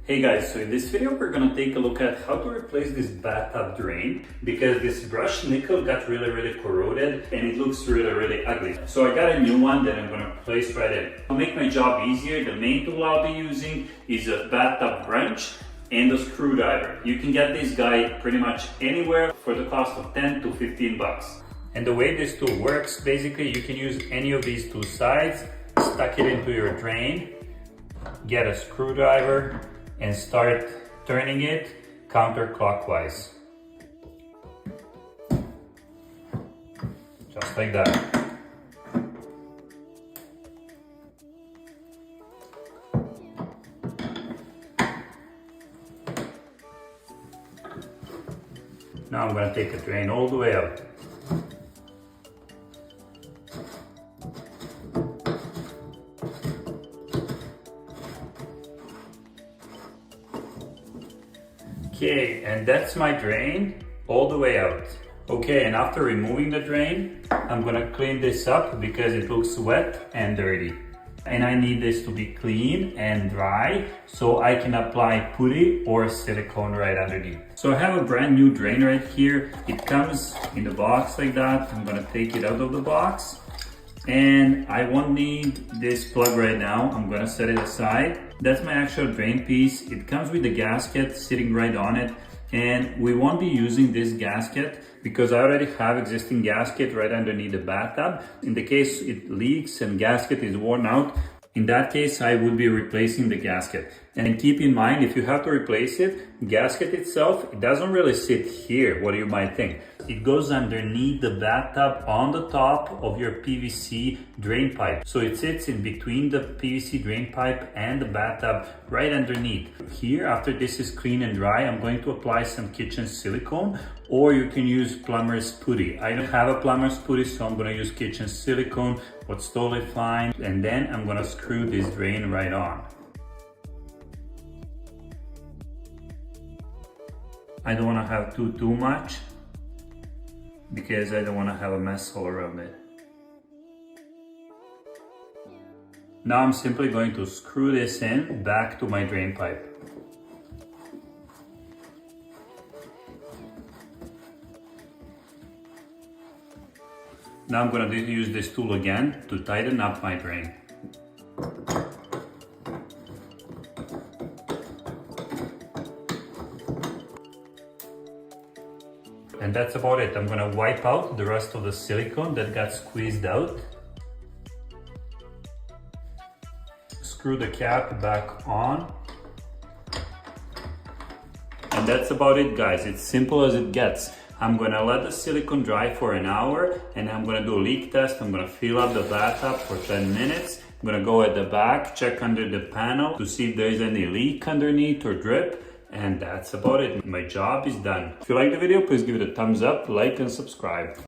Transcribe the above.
Hey guys, so in this video we're gonna take a look at how to replace this bathtub drain because this brushed nickel got really corroded and it looks really ugly. So I got a new one that I'm gonna place right in. To make my job easier, the main tool I'll be using is a bathtub wrench and a screwdriver. You can get this guy pretty much anywhere for the cost of 10 to 15 bucks. And the way this tool works, basically you can use any of these two sides, stuck it into your drain, get a screwdriver, and start turning it counterclockwise. Just like that. Now I'm going to take the drain all the way out. Okay, and that's my drain all the way out. Okay, and after removing the drain, I'm gonna clean this up because it looks wet and dirty. And I need this to be clean and dry so I can apply putty or silicone right underneath. So I have a brand new drain right here. It comes in the box like that. I'm gonna take it out of the box. And I won't need this plug right now. I'm gonna set it aside. That's my actual drain piece. It comes with the gasket sitting right on it. And we won't be using this gasket because I already have existing gasket right underneath the bathtub. In the case it leaks and gasket is worn out, in that case I would be replacing the gasket. And keep in mind, if you have to replace it, gasket itself, it doesn't really sit here, what you might think. It goes underneath the bathtub on the top of your PVC drain pipe. So it sits in between the PVC drain pipe and the bathtub right underneath. Here, after this is clean and dry, I'm going to apply some kitchen silicone, or you can use plumber's putty. I don't have a plumber's putty, so I'm gonna use kitchen silicone, what's totally fine. And then I'm gonna screw this drain right on. I don't wanna have too much, because I don't want to have a mess all around it. Now I'm simply going to screw this in back to my drain pipe. Now I'm going to use this tool again to tighten up my drain. And that's about it. I'm gonna wipe out the rest of the silicone that got squeezed out. Screw the cap back on. And that's about it, guys. It's simple as it gets. I'm gonna let the silicone dry for an hour and I'm gonna do a leak test. I'm gonna fill up the bathtub for 10 minutes. I'm gonna go at the back, check under the panel to see if there is any leak underneath or drip. And that's about it. My job is done. If you like the video, please give it a thumbs up, like and subscribe.